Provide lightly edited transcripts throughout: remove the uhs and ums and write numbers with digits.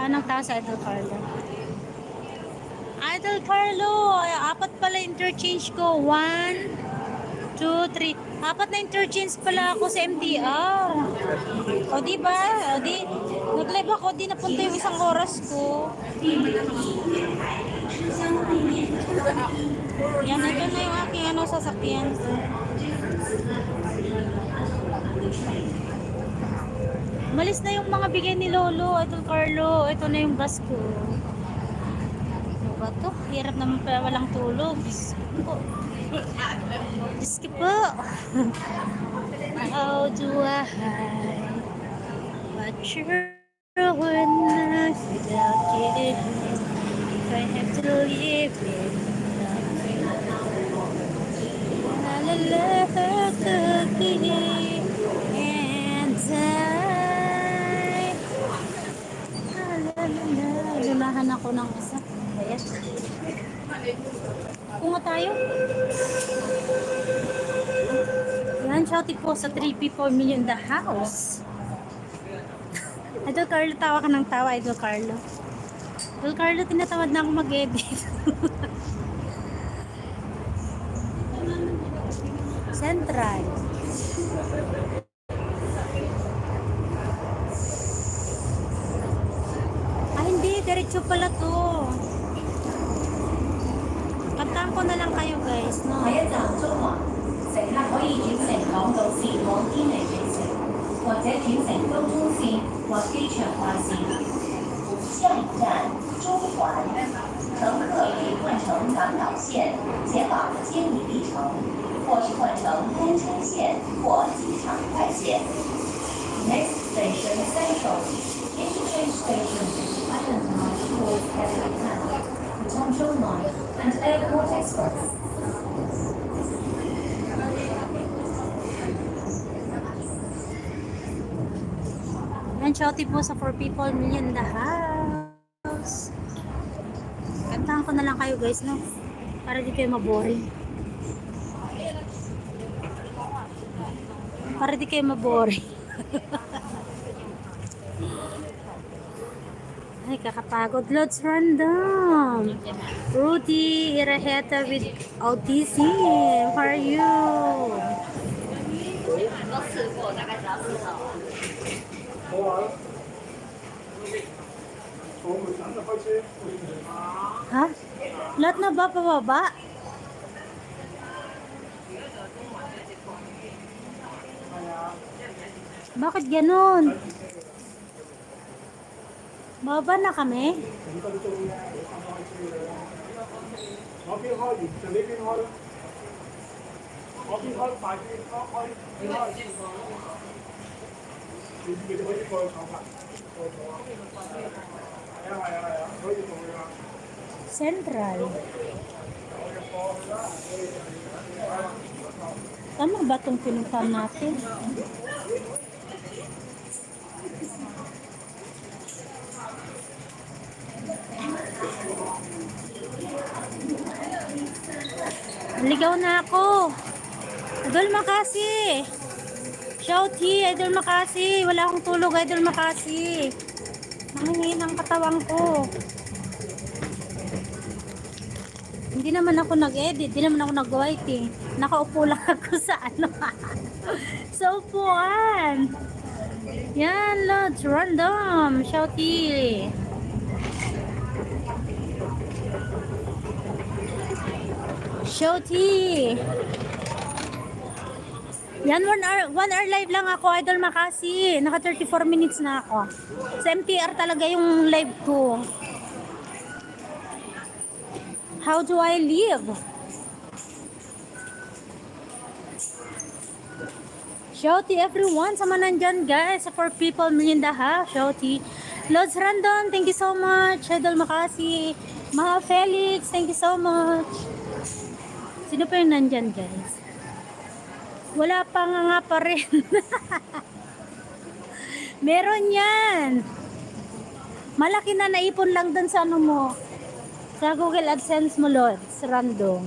Anong tao sa Idol Carlo? Idol Carlo, apat pala interchange ko. 1, 2, 3. Apat na interchange pala ako sa MTR. O di ba? O di, nag-live ako, di napunta yung isang oras ko. Yan, ito na yung aking sasakyan. Malis na yung mga bigay ni Lolo, Idol Carlo. Ito na yung bus ko. Ano ba to? Hirap naman pa walang tulog. Diyos ko. Diyos ko po. How do I hide what you're not without you? If I have to live in nothing, la la la, and lulahan ako ng isa. Ayan. Kunga tayo. Yan, shouting po sa 3P4 million the house. Idol Carlo, tawa ka ng tawa, Idol Carlo. Idol Carlo, tinatawad na ako mag-edit. Central. Hindi, diretso pala to. Kantaan ko na lang kayo guys, no? Next station Central. Interchange stations Island Line towards Canada Canal, Potential Line and Airport Express. Yan, shouting po sa 4 people million the house. Kantahan ko na lang kayo guys, no? Para di kayo maboring. Para di kayo maboring. Ay, kakapagod. Lods random. Rudy Iraheta with autism. How are you? Ha? Lahat na ba pababa? Bakit ganun? Baba na kami? Central. Tama ba itong pinuntahan natin? Ligaw na ako. Idol Makasi. Shouty, Idol Makasi. Wala akong tulog, Idol Makasi. Nangingin ang katawan ko. Hindi naman ako nag-edit. Hindi naman ako nag-writing. Nakaupo lang ako sa sa upuan. Yan, lods. Random. Shouty. Shouty. Yan, 1 hour live lang ako, Idol Makasi. Naka 34 minutes na ako. Sa MTR talaga yung live ko. How do I live? Shouty everyone. Sama nandyan guys. Sa 4 people million the house. Shouty. Lods Random, thank you so much. Idol Makasi. Maha Felix, thank you so much. Sino pa yung nandyan guys? Wala pa nga pa rin. Meron yan. Malaki na naipon lang dun sa ano mo. Sa Google AdSense mo, Lods. Random.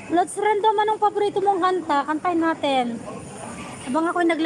Lods Random, anong paborito mong kanta? Kantahin natin. Habang ako nagla